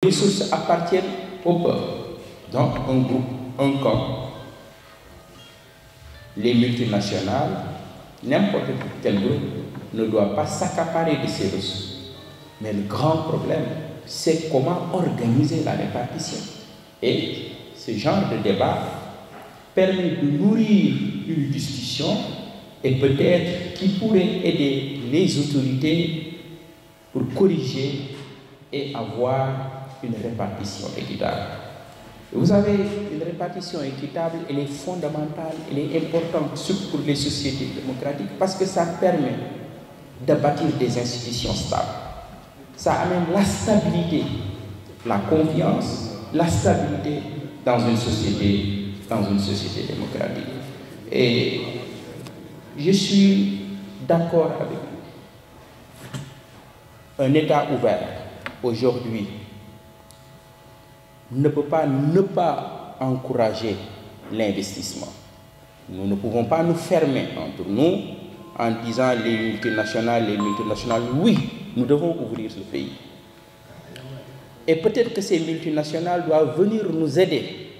Les ressources appartiennent au peuple. Donc, un groupe, un camp, les multinationales, n'importe quel groupe ne doit pas s'accaparer de ces ressources. Mais le grand problème, c'est comment organiser la répartition. Et ce genre de débat permet de nourrir une discussion et peut-être qui pourrait aider les autorités pour corriger et avoir une répartition équitable. Vous savez, une répartition équitable, elle est fondamentale, elle est importante, surtout pour les sociétés démocratiques, parce que ça permet de bâtir des institutions stables. Ça amène la stabilité, la confiance, la stabilité dans une société démocratique. Et je suis d'accord avec vous. Un État ouvert, aujourd'hui, ne peut pas ne pas encourager l'investissement. Nous ne pouvons pas nous fermer entre nous en disant les multinationales, oui, nous devons ouvrir ce pays. Et peut-être que ces multinationales doivent venir nous aider,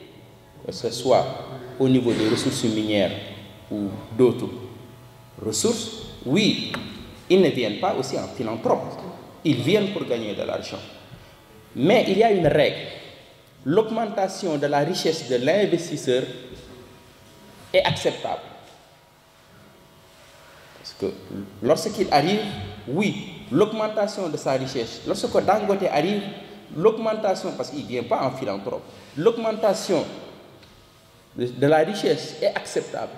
que ce soit au niveau des ressources minières ou d'autres ressources. Oui, ils ne viennent pas aussi en philanthrope, ils viennent pour gagner de l'argent. Mais il y a une règle. L'augmentation de la richesse de l'investisseur est acceptable. Parce que lorsqu'il arrive, oui, l'augmentation de sa richesse, lorsque Dangote arrive, l'augmentation, parce qu'il ne vient pas en philanthrope, l'augmentation de la richesse est acceptable,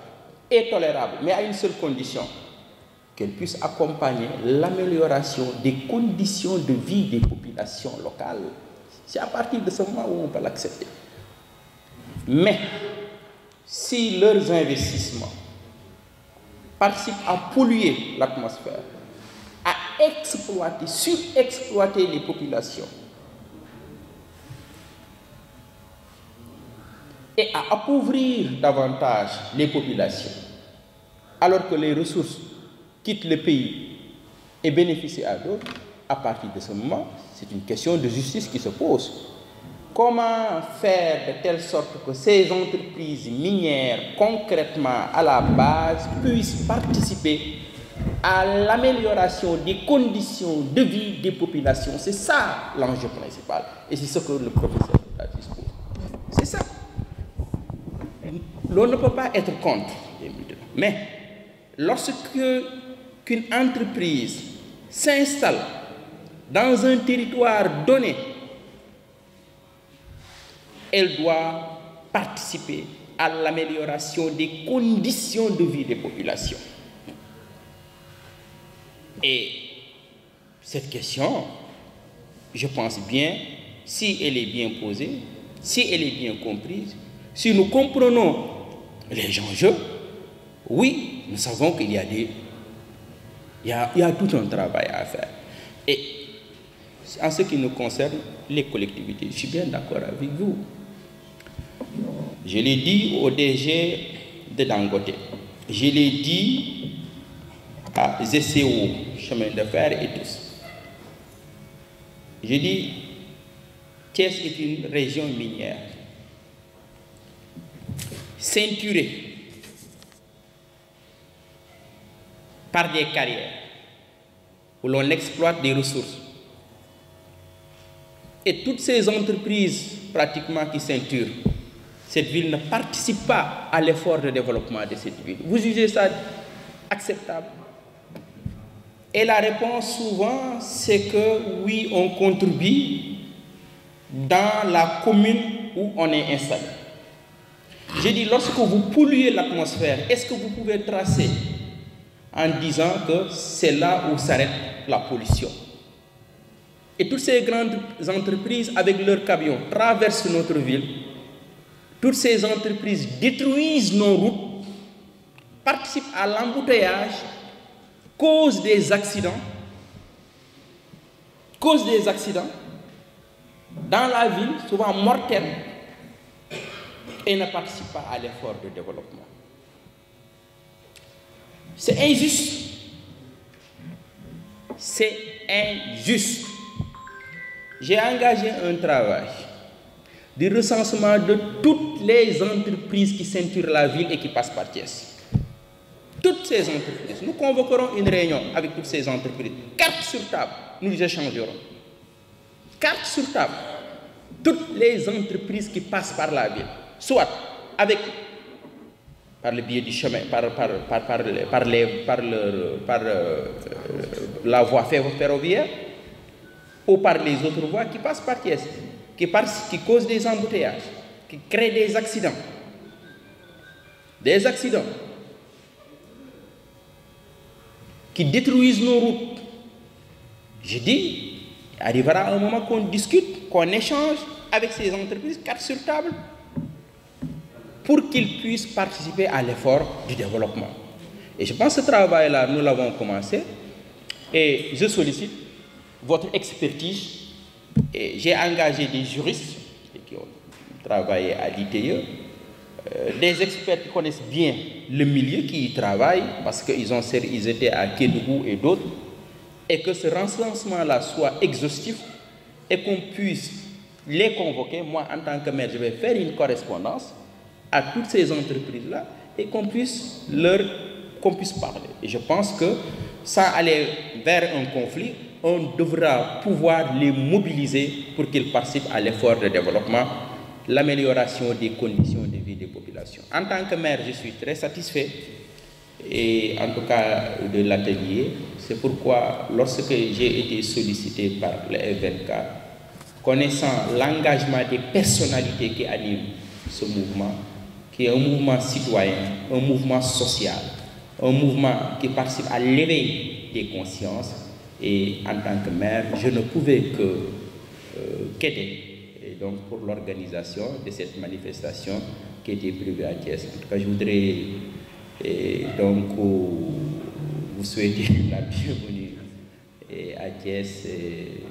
est tolérable, mais à une seule condition, qu'elle puisse accompagner l'amélioration des conditions de vie des populations locales. C'est à partir de ce moment où on peut l'accepter. Mais si leurs investissements participent à polluer l'atmosphère, à exploiter, surexploiter les populations et à appauvrir davantage les populations, alors que les ressources quittent le pays et bénéficient à d'autres, à partir de ce moment, c'est une question de justice qui se pose. Comment faire de telle sorte que ces entreprises minières, concrètement à la base, puissent participer à l'amélioration des conditions de vie des populations? C'est ça l'enjeu principal. Et c'est ce que le professeur a dit. C'est ça. L'on ne peut pas être contre. Mais lorsqu'une entreprise s'installe dans un territoire donné, elle doit participer à l'amélioration des conditions de vie des populations. Et cette question, je pense bien, si elle est bien posée, si elle est bien comprise, si nous comprenons les enjeux, oui, nous savons qu'il y a il y a tout un travail à faire. Et en ce qui nous concerne, les collectivités, je suis bien d'accord avec vous. Je l'ai dit au DG de Dangote, je l'ai dit à ZCO, chemin de fer et tous. Je dis, Thiès est une région minière, ceinturée par des carrières où l'on exploite des ressources. Et toutes ces entreprises pratiquement qui ceinturent cette ville ne participent pas à l'effort de développement de cette ville. Vous jugez ça acceptable? Et la réponse souvent, c'est que oui, on contribue dans la commune où on est installé. J'ai dit, lorsque vous polluez l'atmosphère, est-ce que vous pouvez tracer en disant que c'est là où s'arrête la pollution? Et toutes ces grandes entreprises avec leurs camions traversent notre ville. Toutes ces entreprises détruisent nos routes, participent à l'embouteillage, causent des accidents dans la ville, souvent mortels, et ne participent pas à l'effort de développement. C'est injuste. C'est injuste. j'ai engagé un travail de recensement de toutes les entreprises qui ceinturent la ville et qui passent par Thiès. Toutes ces entreprises. Nous convoquerons une réunion avec toutes ces entreprises. Carte sur table, nous les échangerons. Carte sur table. Toutes les entreprises qui passent par la ville, soit par le biais du chemin, par la voie ferroviaire, ou par les autres voies qui passent par Thiès, qui causent des embouteillages, qui créent des accidents. Des accidents qui détruisent nos routes. Je dis, il arrivera un moment qu'on discute, qu'on échange avec ces entreprises, carte sur table, pour qu'ils puissent participer à l'effort du développement. Et je pense que ce travail-là, nous l'avons commencé, et je sollicite votre expertise. Et j'ai engagé des juristes qui ont travaillé à l'ITE, des experts qui connaissent bien le milieu, qui y travaillent, parce qu'ils étaient à Kédougou et d'autres, et que ce recensement-là soit exhaustif et qu'on puisse les convoquer. Moi, en tant que maire, je vais faire une correspondance à toutes ces entreprises-là et qu'on puisse parler. Et je pense que sans aller vers un conflit, on devra pouvoir les mobiliser pour qu'ils participent à l'effort de développement, l'amélioration des conditions de vie des populations. En tant que maire, je suis très satisfait, et en tout cas de l'atelier. C'est pourquoi, lorsque j'ai été sollicité par le F24, connaissant l'engagement des personnalités qui animent ce mouvement, qui est un mouvement citoyen, un mouvement social, un mouvement qui participe à l'éveil des consciences, et en tant que maire, je ne pouvais qu'aider donc pour l'organisation de cette manifestation qui était prévue à Thiès. En tout cas, je voudrais donc vous souhaiter la bienvenue à Thiès et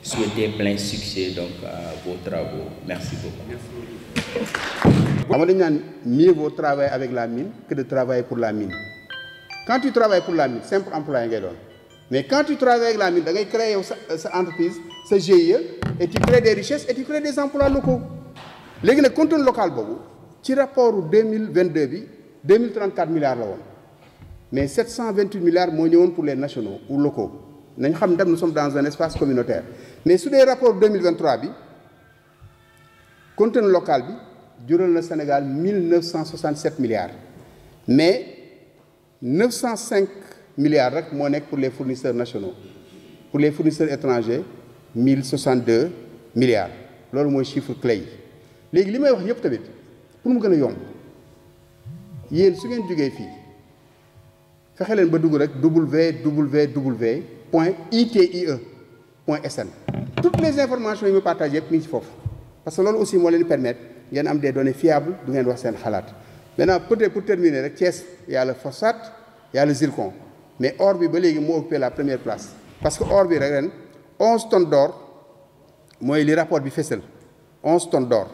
souhaiter plein succès donc à vos travaux. Merci beaucoup. Mieux vaut travailler avec la mine que de travailler pour la mine. Quand tu travailles pour la mine, simple employé ngay doon. Mais quand tu travailles avec la mine, tu crées sa entreprise, sa GIE, et tu crées des richesses et tu crées des emplois locaux. Léegi nag contenu local boobu ci rapport 2022 bi 2034 milliards la woon, mais 728 milliards moo ñëwoon pour les nationaux ou locaux. Nañ xam dem nous sommes dans un espace communautaire. Mais sur les rapports 2023 bi contenu local bi jural na Sénégal 1967 milliards, mais 905 milliards rek moo nekk pour les fournisseurs nationaux. Pour les fournisseurs étrangers 1062 milliards. Loolu mooy chiffre clé yi. Léegi li may wax yëpp tamit pour mu gën a yomb yéen su ngeen jógee fii fexe leen ba dugg rek www.itie.sn. Toutes les informations yi ma partagé yëpp mi ngi ci foofu, parce que loolu aussi moo leen permettre ngeen am des données fiables du ngeen wax seen xalaat. Maintenant peut-être pour terminer rek Thiès, il y a le phosphate, il y a le zircon, mais or bi ba léegi moo occupé la première place, parce que or bi rek ren 11 tonnes d'or mooy li rapport bi fësal, 11 tonnes d'or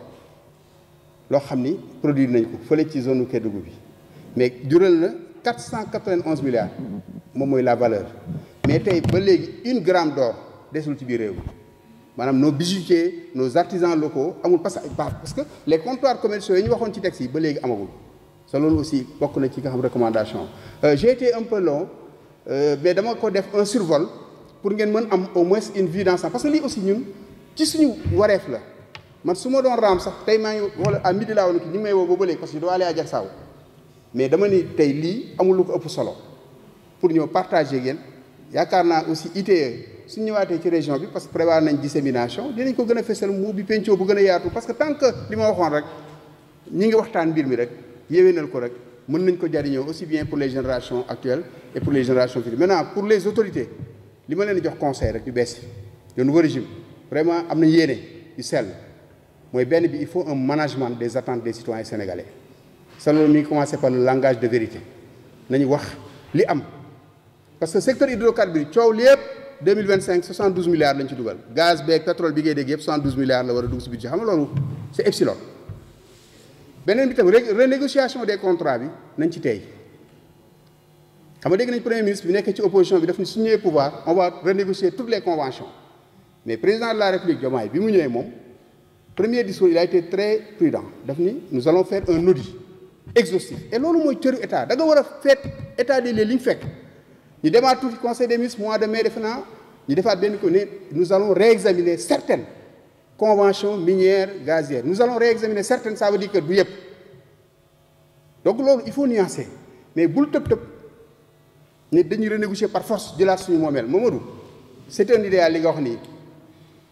loo xam ni produire nañ ko fële ci zone Kédougou bi, mais jural na 491 milliards moom mooy la valeur. Mais tey ba léegi 1 gramme d'or desul ci biir réew mi, maanaam nos bijoutiers, nos artisans locaux amul parce que les comptoirs commerciaux yi ñu waxoon ci texte yi ba léegi amagul. Ça loolu aussi bokk na ci nga xam recommandation. J'ai été un peu long, mais dama ko def un survol pour ngeen mën am au moins une vue d'ensemble, parce que lii aussi ñun ci suñu wareef la. Man su ma doon raam sax tey maa ngi wala à midi laa woon ki ñu may woo ba léegi parce que je dois aller à Diacksao, mais dama ni tey lii amul lu ko ëpp solo pour ñëw partager ak yéen. Yaakaar naa aussi ITE su ñëwaatee ci région bi, parce que prévoir nañ dissémination, dinañ ko gën a fësal mu bi pencoo bu gën a yaatu, parce que tant que li ma waxoon rek ñi ngi waxtaan mbir mi rek yéwénal ko rek mën nañ ko jariñoo aussi bien pour les générations actuelles et pour les générations futures. Maintenant pour les autorités li ma leen jox conseil rek yu bees yi le nouveau régime vraiment am na yéene yu sell, mooy benn bi il faut un management des attentes des citoyens sénégalais. Ça loolu mi ngi commencé par le langage de vérité, nañu wax li am, parce que secteur hydrocarbures coow li yëpp 2025 72 milliards lañ ci dugal, gaz beeg pétrole bi ngay dégg yëpp 72 milliards la war a dugg si budget, xam nga loolu c'est epsilon. Beneen bi tam renégociation des contrats bi nañ ci tey, xam nga dégg nañ premier ministre bi nekkee ci opposition bi daf ni su ñëwee pouvoir on va renégocier toutes les conventions. mais président de la République Diomaye bi mu ñëwee moom premier discours il a été très prudent daf ni nous allons faire un audit exhaustif et loolu mooy cëru état da nga war a feet état des lieux li ñu fekk ñu demaat tuuti conseil des ministres mois de mai defe naa ñu defaat benn ko ne nous allons réexaminer certaines conventions minières gazières nous allons réexaminer certaines ça veut dire que du yëpp donc loolu il faut nuancer mais bul tëb ne dañuy renégocier par force jëlaat suñu moomeel Mamadou c'est un idéal li nga wax nii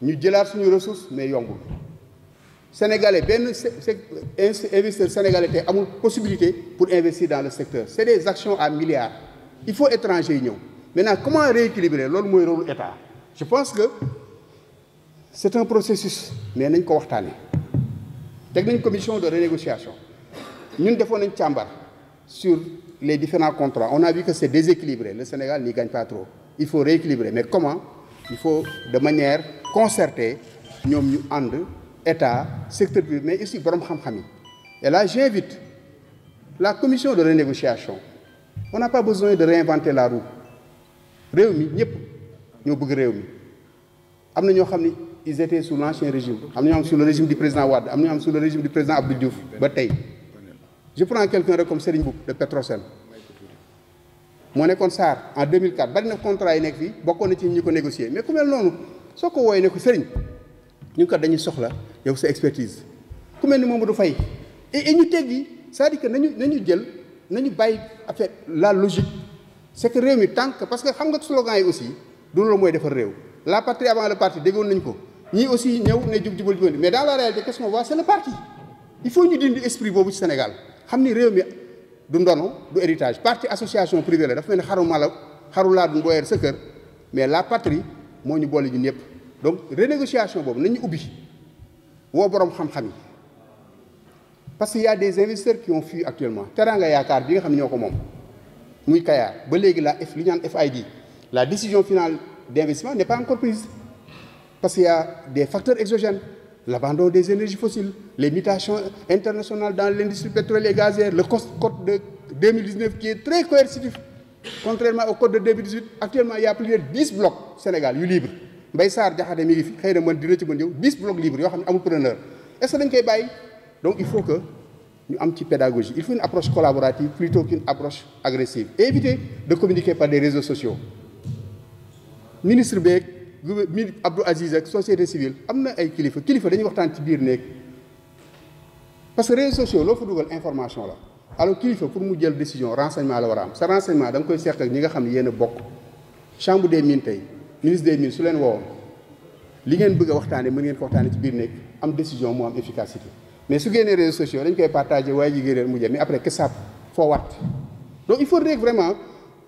ñu jëlaat suñu ressource mais yombul sénégalais benn investisseur sénégalais te amul possibilité pour investir dans le secteur c'est des actions à milliards il faut étranger yi ñëw maintenant comment rééquilibrer loolu mooy rôle état je pense que c'est un processus mais nañ ko waxtaanee teg nañ commission de renégociation ñun defoon nañ càmbar sur les différents contrats on a vu que c'est déséquilibré le Sénégal n'y gagne pas trop il faut rééquilibrer mais comment il faut de manière concertée ñoom ñu ànd état secteur privé mais aussi borom xam-xam yi et là j'invite la commission de renégociation on n'a pas besoin de réinventer la roue réew mi ñëpp ñoo bëgg réew mi am na ñoo xam ni ils étaient sous l'ancien régime am na ñoo xam sous le régime du président Wade am na ñoo xam sous le régime du président Abdou Diouf ba tey je prends quelqu'un rek comme Serigne Mboup de Petrosen moo nekkoon SAR en 2004 bari na contrat yi nekk fii bokkoon na ci ñi ko négocier mais ku mel noonu soo ko wooyee ne ko Serigne ñu kat dañuy soxla yow sa expertise ku mel ni Mamadou Faye et ñu teggi c'est-à-dire que nañu jël nañu bàyyi affaire la logique c'est que réew mi tant que parce que xam nga slogan yi aussi du loolu mooy defar réew la patrie avant le parti déggoon nañ ko ñii aussi ñëw ne jub jubal mais dans la réalité qu'est-ce qu'on voit c'est le parti il faut ñu dindi esprit boobu ci Sénégal xam ni réew mi du ndono du héritage parti association privée la dafa mel ni xaru mala xaru laa du booyeer sa kër mais la patrie moo ñu boole ñun ñëpp donc renégociation boobu nañu ubbi woo borom xam-xam yi parce que y a des investisseurs qui ont fui actuellement Teranga Yaakaar bi nga xam ne ñoo ko moom muy Kayar ba léegi la li ñu naan FID la décision finale d'investissement n'est pas encore prise parce qu'il y a des facteurs exogènes l'abandon des énergies fossiles les mutations internationales dans l'industrie pétrolière et gazière le code de 2019 qui est très coercitif contrairement au code de 2018 actuellement il y a plus de 10 blocs Sénégal yu libre Mbaye Sarr Diakhaté mi ngi fi xëy na mën dina ci mën ñëw 10 blocs libres yoo xam ne amul preneur est-ce que dañ koy bàyyi donc il faut que ñu am ci pédagogie il faut une approche collaborative plutôt qu'une approche agressive et éviter de communiquer par des réseaux sociaux ministre beeg Abdou Aziz ak société civile am na ay kilifa dañuy waxtaan ci biir néeg parce que réseaux sociaux loo fa dugal information la alors kilifa pour mu jël décision renseignement la war a am sa renseignement da nga koy seq ak ñi nga xam ne yéen a bokk chambre des mines tey ministre des mines su leen woowoon li ngeen bëgg a waxtaane mën ngeen ko waxtaane ci biir néeg am décision moo am efficacité mais su génnee réseaux sociaux dañ koy partagé waaye ji géréer mu jëm mais après que ça foo wat donc il faudrait vraiment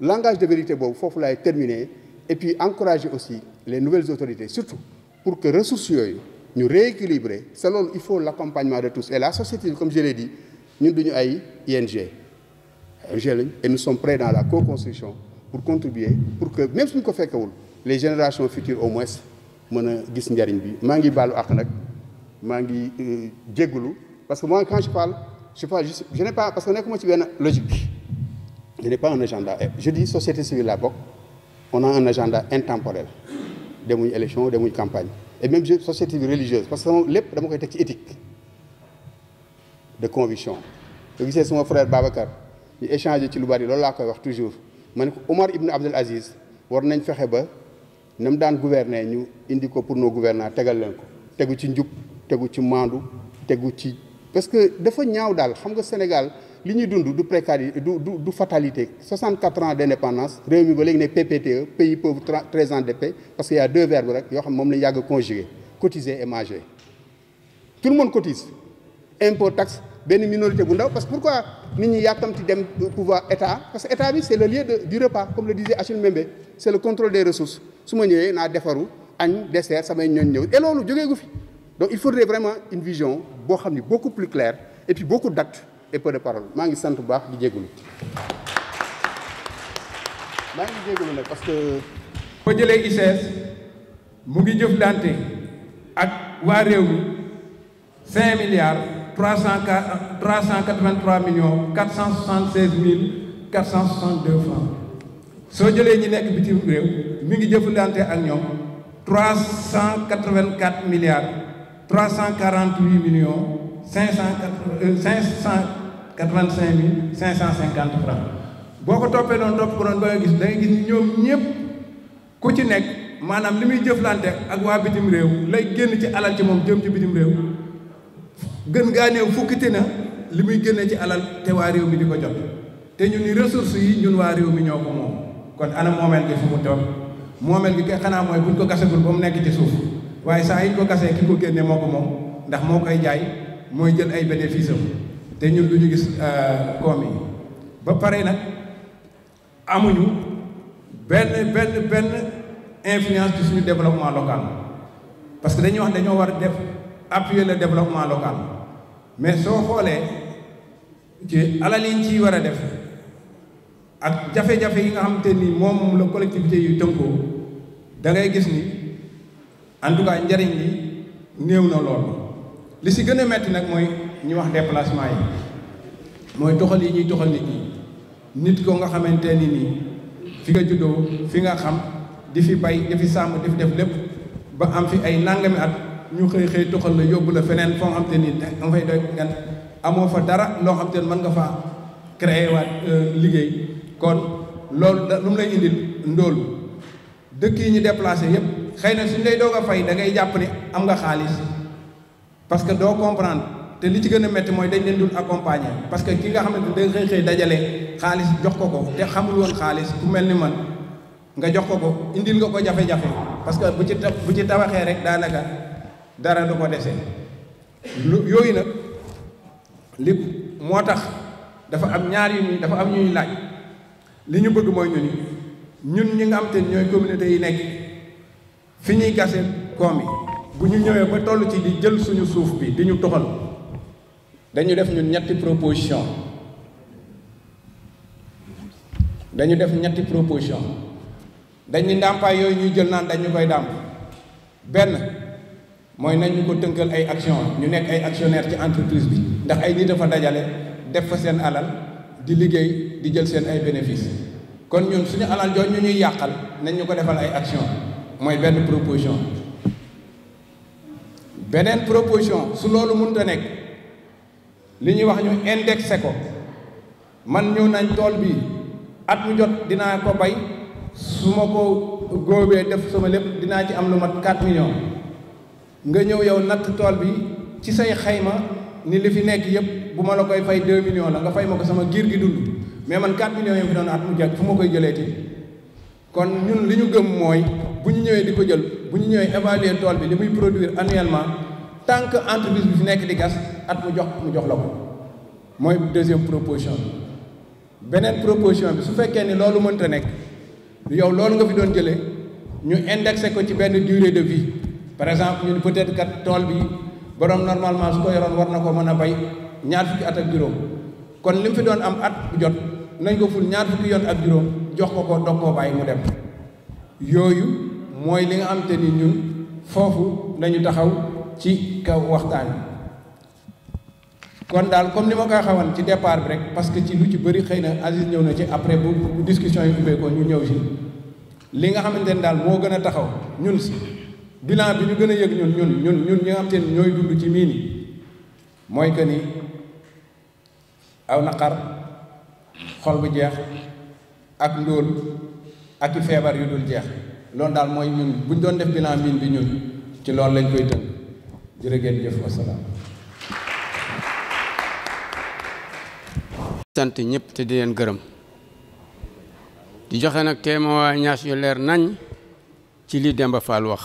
langage de vérité boobu foofu laay terminer et puis encourager aussi les nouvelles autorités surtout pour que ressources yooyu ñu rééquilibrer c'est loolu il faut l'accompagnement de tous et la société comme je l'ai dit ñun duñu ay ING lañ et nous sommes prêts dans la co-construction pour contribuer pour que même suñu ko fekkewul les générations futures au moins mën a gis njariñ bi maa ngi baalu àq nag maa ngi jéggulu parce que moi quand je parle je n'ai pas parce que nekkuma ci benn logique je n'ai pas un agenda je dis société civile la bokk on a un agenda intemporel demuñ élection demuñ campagne et même société civile religieuse parce que sama lépp dama koy teg ci éthique de conviction nga gisee sama frère Babacar ñu échanger ci lu bari loolu laa koy wax toujours ma ne ko Omar Ibn Abdel Aziz war nañ fexe ba na mu daan gouverner ñu indi ko pour nos gouvernants tegal leen ko tegu ci njub tegu ci maandu tegu ci parce que dafa ñaaw daal xam nga Sénégal li ñuy dund du précarité du fatalité 64 ans d'indépendance réew mi ba léegi ne PPTE pays pauvre 13 ans de paix parce que y a deux verbes rek yoo xam moom lañu yàgg conjuguer cotiser et manger tout le monde cotise impôt taxe benn minorité bu ndaw parce que pourquoi nit ñi yàkkamti dem pouvoir état parce que état bi c'est le lieu du repas comme le disait Achille Mbembe c'est le contrôle des ressources su ma ñëwee naa defaru añ dessert samay ñooñ ñëw et loolu jógee gu fi donc il faudrait vraiment une vision boo xam ni beaucoup plus claire et puis beaucoup d'actes et peu de paroles maa ngi sant bu baax di jégalu nag parce que. boo jëlee ICS mu ngi jëflante ak waa réew mi 5 milliards 383 millions 476 mille 462 francs soo jëlee ñi nekk bitim réew mi ngi jëflante ak ñoom 384 milliards 348 millions 585 550 francs boo ko toppee noonu topp ko doon ba nga gis da ngay gis ñoom ñëpp ku ci nekk maanaam li muy jëflante ak waa bitim réew lay génn ci alal ci moom jëm ci bitim réew gën gaa néew fukkite na li muy génne ci alal te waa réew mi di ko jot te ñun ni ressources yi ñun waa réew mi ñoo ko moom kon ana moomeel gi fu mu toog moomeel gi kay xanaa mooy buñ ko gasagul ba mu nekk ci suuf waaye saa yi ko gasee ki ko génne moo ko moom ndax moo koy jaay mooy jël ay bénéfice am te ñun du ñu gis koom yi ba pare nag amuñu benn influence ci suñu développement local parce que dañuy wax dañoo war a def appuyer le développement local mais soo xoolee ci alal yi ñu ciy war a def ak jafe-jafe yi nga xamante ni moom la collectivité yu tënkoo da ngay gis ni en tout cas njariñ li néew na lool li si gën a metti nag mooy ñu wax déplacement yi mooy toxal yi ñuy toxal nit ñi nit ko nga xamante ni nii fi nga juddoo fi nga xam di fi bay di fi sàmm di fi def lépp ba am fi ay nangami at ñu xëy toxal la yóbbu la feneen foo xam te ni nga fay doy gan amoo fa dara loo xam te ni mën nga faa créer waat liggéey kon loolu lu mu lay indil ndóol dëkk yi ñu déplacé yépp xëy na suñ lay doog a fay da ngay jàpp ni am nga xaalis parce que doo comprendre te li ci gën a métti mooy dañ leen dul accompagner parce que ki nga xamante ne da xëy dajale xaalis jox ko te xamul woon xaalis ku mel ni man nga jox ko indil nga ko jafe-jafe parce que bu ci tabaxee rek daanaka dara du ko dese yooyu nag li moo tax dafa am ñaar yu dafa am ñuy laaj li ñu bëgg mooy ñun ñi nga xam te ñooy communauté yi nekk fi ñuy gase koom yi bu ñu ñëwee ba toll ci di jël suñu suuf bi di ñu toxal dañu def ñun ñetti proposition dañu ni ndàmpaay yooyu ñuy jël naan dañu koy dàmp benn mooy nañ ñu ko tënkal ay action ñu nekk ay actionnaire ci entreprise bi ndax ay nit dafa dajale def fa seen alal di liggéey di jël seen ay bénéfice kon ñun suñu alal jooju ñu ñuy yàqal nañ ñu ko defal ay action mooy benn proposition beneen proposition su loolu mënut a nekk li ñuy wax ñu indexé ko man ñëw nañ tool bi at mu jot dinaa ko bay su ma ko góobee def sama lépp dinaa ci am lu mat 4 millions nga ñëw yow natt tool bi ci say xayma ni li fi nekk yëpp bu ma la koy fay 2 millions la nga fay ma ko sama giir gi dund mais man 4 millions yi fi doon at mu jot fu ma koy jëleeti kon ñun li ñu gëm mooy bu ñu ñëwee di ko jël bu ñu ñëwee évaluer tool bi li muy produire annuellement tant que entreprise bi fi nekk di gas at mu jox la ko mooy deuxième proposition bi beneen proposition bi su fekkee ni loolu mënta nekk yow loolu nga fi doon jëlee ñu indexé ko ci benn durée de vie par exemple ñun peut-être kat tool bi borom normalement su ko yoroon war na ko mën a bay ñaar fukki at ak juróom kon li mu fi doon am at bu jot nañ ko ful ñaar fukki yoon ak juróom jox ko dog koo bàyyi mu dem yooyu mooy li nga xam te ni ñun foofu lañu taxaw ci kaw waxtaan kon daal comme ni ma koy xawan ci départ bi rek parce que ci lu ci bëri xëy na Aziz ñëw na ci après bu discussion yi ubbee ko ñu ñëw si li nga xamante ne daal moo gën a taxaw ñun si bilan bi ñu gën a yëg ñun ñi nga xamante ne ñooy dund ci miin yi mooy que ni aw naqar xol bu jeex ak ndóol ak i feebar yu dul jeex loolu daal mooy ñun buñ doon def bilan miin bi ñun ci loolu lañ koy tënk jërë ngeen jëf wasalaam. sant ñëpp te di leen gërëm di joxe nag témoignage yu leer nañ ci li Demba Fall wax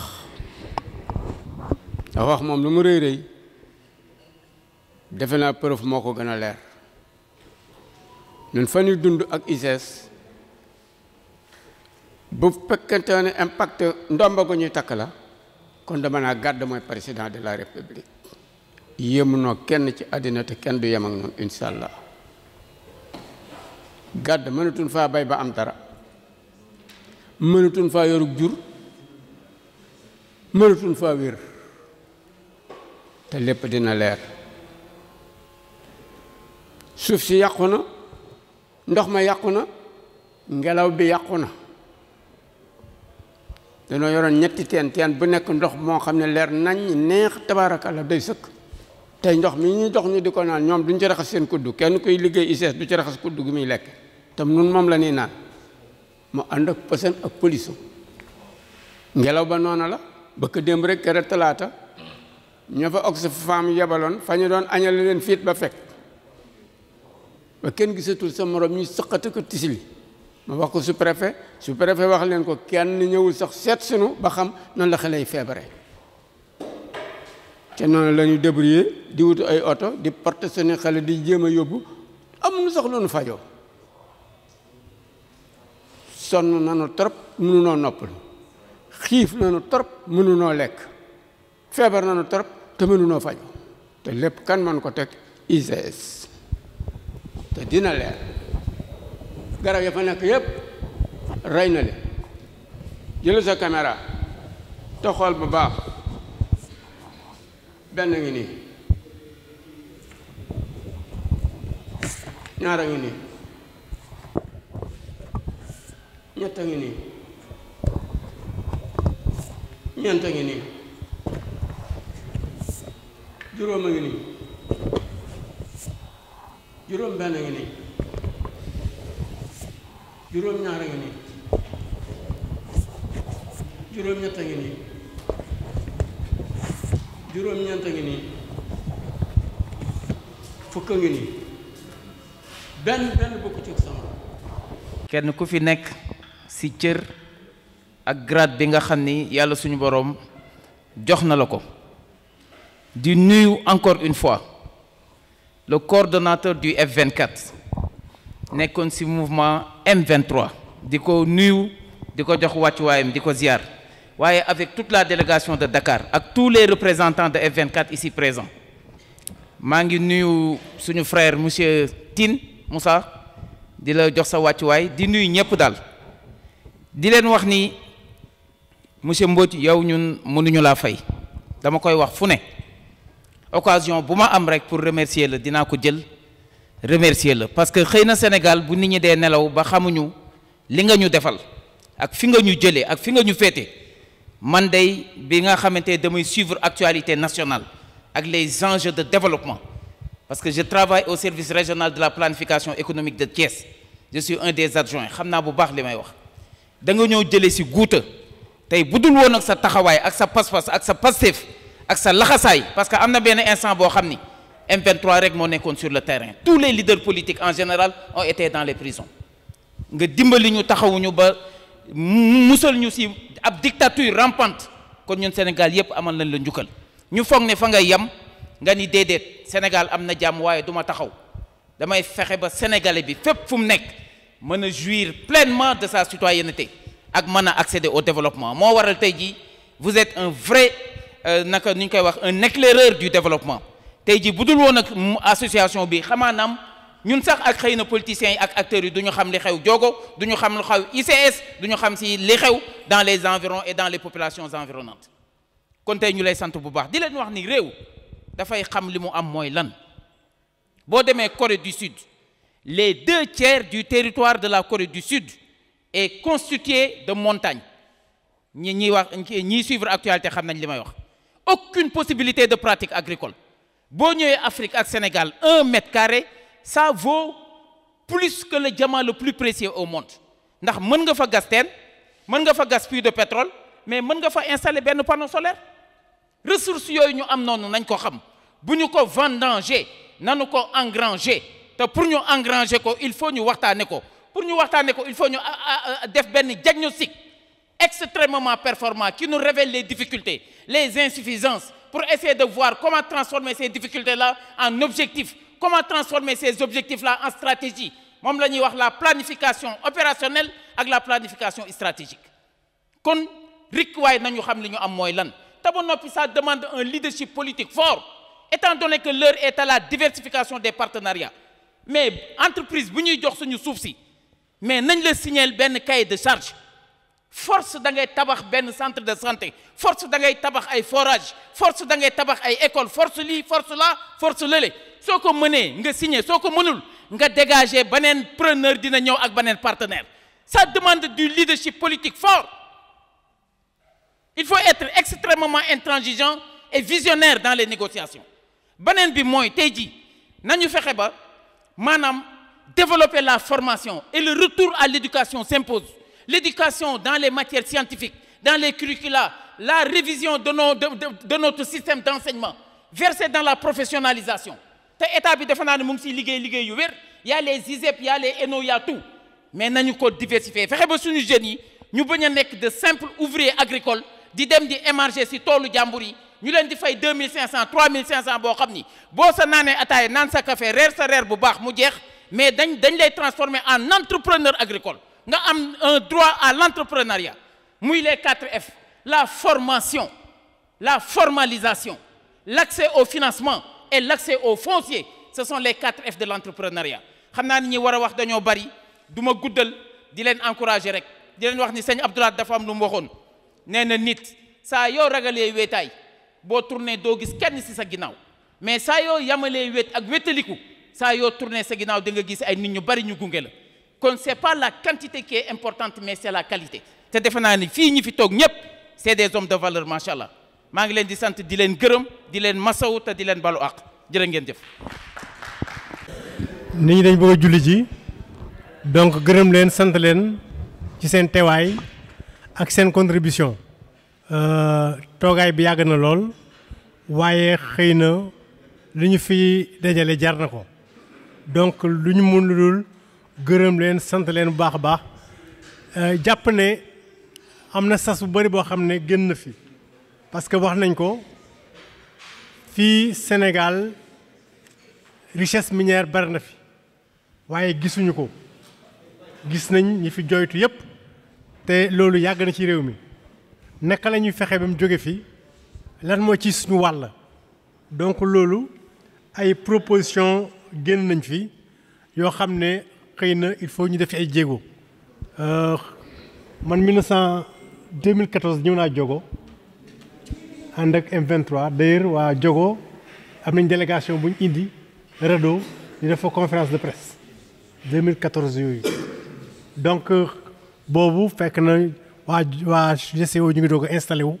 ndax wax moom lu mu rëy rëy defe naa preuve moo ko gën a leer ñun fa ñuy dund ak ICS bu fekkente ne impact ndomba gu ñuy takk la kon dama naa Gàdd mooy président de la république yéemu noo kenn ci àddina te kenn du yem ak noonu incha allah Gàdd mënatuñ faa bay ba am dara mënatuñ faa yorug jur mënatuñ faa wér te lépp dina leer suuf si yàqu na ndox ma yàqu na ngelaw bi yàqu na dañoo yoroon ñetti teen bu nekk ndox moo xam ne leer nañ neex tabaarakalla day sëkk tey ndox mi ñuy jox ñu di ko naan ñoom duñ ci raxas seen kuddu kenn kuy liggéey ICS du ci raxas kuddu gi muy lekk tam nun moom la ñuy naan mu ànd ak pësen ak polisu ngelaw ba noona la bëkk démb rek kere talaata ñoo fa Oxfam yebaloon fa ñu doon añale leen fiit ba fekk ba kenn gisatul sa morom ñu sëqati ko tisili ma wax ko sous-préfet wax leen ko kenn ñëwul sax seet sunu ba xam noonu la xale yi feebare te noonu la ñu débrouiller di wutu ay oto di porter seen xale di jéem a yóbbu amuñu sax loonu fajoo sonn nanu trop mënunoo noppalu xiif nanu trop mënunoo lekk feebar nanu trop te mënunoo faju te lépp kan man ko teg ICS te dina leer garab ya fa nekk yépp rey na leen jël sa caméra te xool bu baax benn ngi nii ñaara ngi nii ñetta ngi nii ñeenta ngi nii juróom a ngi nii juróom benn ngi nii juróom ñaara ngi nii juróom ñetta ngi nii juróom ñeenta ngi nii fukk ngi nii benn bokku ci sama kenn ku fi nekk ci cër ak grade bi nga xam ni yàlla suñu boroom jox na la ko di nuyu encore une fois le coordonnateur du F24 nekkoon ci mouvement M23 di ko nuyu di ko jox wàccuwaayam di ko ziar waaye avec toute la délégation de Dakar ak tous les représentants de F24 ici présents maa ngi nuyu suñu frère monsieur Tine Moussa di la jox sa wàccuwaay di nuyu ñëpp daal di leen wax ni monsieur Mbodj yow ñun mënuñu laa fay dama koy wax fu ne occasion bu ma am rek pour remercier la dinaa ko jël remercier la parce que xëy na Sénégal bu nit ñi dee nelaw ba xamuñu li nga ñu defal ak fi nga ñu jëlee ak fi nga ñu féete man day bi nga xamante damay suivre actualité nationale ak les enjeux de développement parce que je travaille au service régional de la planification économique de Thiès je suis un des adjoints xam naa bu baax li may wax da nga ñëw jëlee ci guuta tey bu dul woon ak sa taxawaay ak sa pas-pas ak sa Pastef ak sa laxasaay parce que am na benn instant boo xam ni M23 rek moo nekkoon sur le terrain tous les leaders politiques en général ont été dans les prisons nga dimbali ñu taxawuñu ba musal ñu ci ab dictature rampante kon ñun Sénégal yépp amal nañ la njukkal ñu foog ne fa nga yem nga ni déedéet Sénégal am na jàmm waaye du ma taxaw damay fexe ba sénégalais bi fépp fu mu nekk mën a jouir pleinement de sa citoyenneté ak mën a accéder au développement moo waral tey jii vous êtes un vrai naka nu ñu koy wax un éclaireur du développement tey jii bu dul woon ak association bi xamaanaam ñun sax ak xëy na politiciens yi ak acteurs yi du ñu xam li xew Diogo du ñu xam lu xew ICS du ñu xam si li xew dans les environs et dans les populations environnantes kon tey ñu lay sant bu baax di leen wax ni réew dafay xam li mu am mooy lan boo demee Corée du Sud les 2/3 du territoire de la Corée du Sud est constitué de montagnes ñiy suivre actualité xam nañ li may wax aucune possibilité de pratique agricole boo ñëwee Afrique ak Sénégal 1 mètre carré ça vaut plus que le diamant le plus précieux au monde ndax mën nga fa gas teen mën nga fa gas puits de pétrole mais mën nga fa installer benn panneau solaire ressources yooyu ñu am noonu nañ ko xam bu ñu ko vendanger nanu ko engranger te pour ñu engranger ko il faut ñu waxtaane ko pour ñu waxtaane ko il faut ñu def benn diagnostic extrêmement performant qui nous révèle les difficultés les insuffisances pour essayer de voir comment transformer ces difficultés-là en objectifs comment transformer ces objectifs-là en stratégie moom la ñuy wax la planification opérationnelle ak la planification stratégique kon rik waaye nañu xam li ñu am mooy lan te ba noppi ça demande un leadership politique fort étant donné que l'heure est à la diversification des partenariats mais entreprise bu ñuy jox suñu suuf si mais nañ la signer benn cahier de charge force da ngay tabax benn centre de santé force da ngay tabax ay forage force da ngay tabax ay école force lii force là force lële soo ko mënee nga signer soo ko mënul nga dégager beneen preneur dina ñëw ak beneen partenaire ça demande du leadership politique fort Il faut être extrêmement intransigeant et visionnaire dans les négociations. Beneen bi mooy tey jii nañu fexe ba maanaam développer la formation et le retour à l'éducation s'impose. L'éducation dans les matières scientifiques, dans les curricula, la révision de notre système d'enseignement, verser dans la professionnalisation. Te état bi defe naa ne mu ngi siy liggéey yu wér, y a les ISEP, y a les ENO, y a tout. Mais nañu ko diversifier fexe ba suñu jeunes yi ñu bañ a nekk de simples ouvriers agricoles di dem di émarger si toolu jàmbur yi ñu leen di fay 2500 3500 boo xam ni boo sa naanee ataaya naan sa café reer sa reer bu baax mu jeex mais dañ lay transformer en entrepreneur agricole nga am un droit à l'entrepreneuriat muy les 4F la formation la formalisation l'accès au financement et l'accès au foncier ce sont les 4F de l'entrepreneuriat xam naa ni ñi war a wax dañoo bari du ma guddal di leen encourager rek di leen wax ni sëñ Abdoulaye dafa am lu mu waxoon nee na nit saa yoo ragalee wéetaay boo tourné doo gis kenn ci sa ginnaaw mais saa yoo yamalee wét ak wétaliku saa yoo tourné sa ginnaaw da nga gis ay nit ñu bari ñu gunge la kon c'est pas la quantité qui est importante mais c'est la qualité te defe naa ni fii ñi fi toog ñëpp c'est des hommes de valeur macha allah maa ngi leen di sant di leen gërëm di leen masawu te di leen balu àq jërë ngeen jëf. nit ñi dañ bëgg a julli ji donc gërëm leen sant leen ci seen teewaay ak seen contribution toogaay bi yàgg na lool waaye xëy na li ñu fi dajale jar na ko donc lu ñu mun lu dul gërëm leen sant leen bu baax a baax jàpp ne am na sas bu bari boo xam ne génn na fi parce que wax nañ ko fii Sénégal richesse minière bari na fi waaye gisuñu ko gis nañ ñi fi joytu yépp te loolu yàgg na ci réew mi naka la ñuy fexe ba mu jóge fi lan moo ci suñu wàll donc loolu ay proposition génn nañ fi yoo xam ne xëy na il faut ñu def ay jéego man 2014 ñëw naa Diogo ànd ak M23 d'ailleurs waa Diogo am nañ délégation bu ñu indi RADDHO ñu def fa conférence de presse 2014 yooyu donc boobu fekk na waa GCO ñu ngi doog a installé wu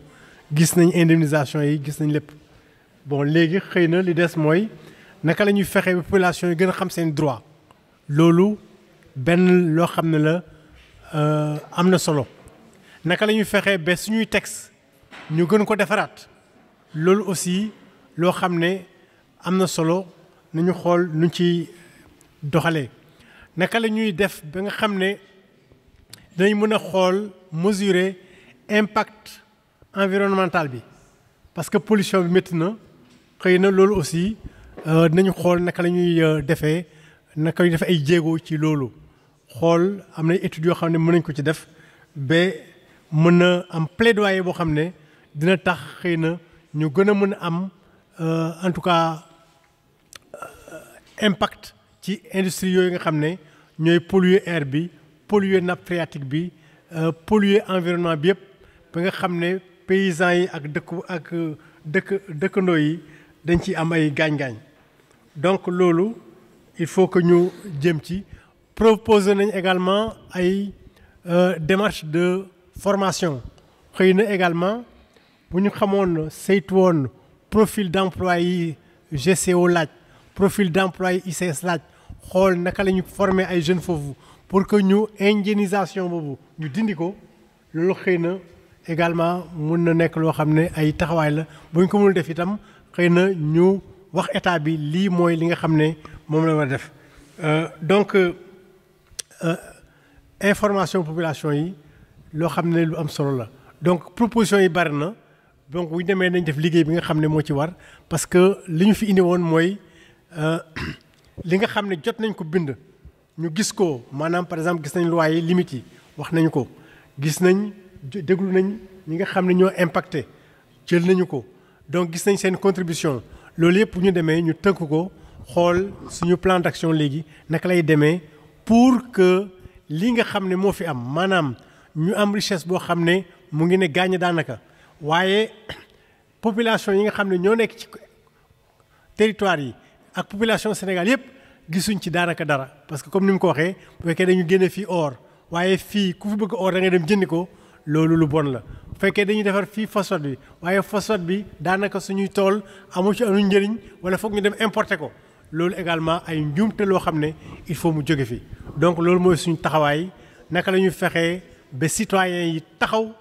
gis nañ indemnisation yi gis nañ lépp bon léegi xëy na li des mooy naka la ñuy fexe ba population yi gën a xam seen droit loolu benn loo xam ne la am na solo naka la ñuy fexe ba suñuy texte ñu gën ko defaraat loolu aussi loo xam ne am na solo nañu xool nu ci doxalee naka la ñuy def ba nga xam ne dinañ mën a xool mesurer impact environnemental bi parce que pollution bi métti na xëy na loolu aussi dinañu xool naka la ñuy defee naka ñuy def ay jéego ci loolu xool am na études yoo xam ne mën nañ ko ci def ba mën a am plaidoyer boo xam ne dina tax xëy na ñu gën a mën a am en tout cas impact ci industrie yooyu nga xam ne ñooy polluer air bi polluer nappe phréatique bi polluer environnement bi yëpp ba nga xam ne paysans yi ak dëkkandoo yi dañ ci am ay gaañ-gaañ donc loolu il faut que ñu jëm ci proposer nañ également ay démarche de formation xëy na également bu ñu xamoon saytu woon profil d'emploi yi GCO laaj profil d'emploi yi ICS laaj xool naka la ñu former ay jeunes foofu pour que ñu ingénisation boobu ñu dindi ko loolu xëy na également mun na nekk loo xam ne ay taxawaay la bu ñu ko mënul def itam xëy na ñu wax état bi lii mooy li nga xam ne moom la war a def donc information population yi loo xam ne lu am solo la donc proposition yi bari na donc bu ñu demee nañ def liggéey bi nga xam ne moo ci war parce que li ñu fi indi woon mooy li nga xam ne jot nañ ko bind ñu gis ko maanaam par exemple gis nañ loi yi limites yi wax nañu ko gis nañ déglu nañ ñi nga xam ne ñoo impacté jël nañu ko donc gis nañ seen contribution loolu yëpp bu ñu demee ñu tënk ko xool suñu plan d'action léegi naka lay demee pour que li nga xam ne moo fi am maanaam ñu am richesse boo xam ne mu ngi ne gaañ daanaka waaye population yi nga xam ne ñoo nekk ci territoire yi ak population Sénégal yëpp gisuñ ci daanaka dara parce que comme ni mu ko waxee bu fekkee dañu génne fii or waaye fii ku fi bëgg or da ngay dem jëndi ko loolu lu bon la fekkee dañuy defar fii phosphate bi waaye phosphate bi daanaka suñuy tool amu ci amuñ njëriñ wala foog ñu dem importer ko loolu également ay njuumte loo xam ne il faut mu jóge fi donc loolu mooy suñu taxawaay naka la ñuy fexee ba citoyens yi taxaw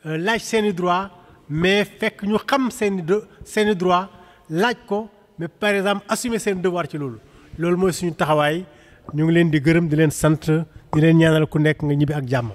laaj seeni droit mais fekk ñu xam seeni droit laaj ko mais par exemple assumer seen devoir ci loolu mooy suñu taxawaay ñu ngi leen di gërëm di leen sant di leen ñaanal ku nekk nga ñibbi ak jàmm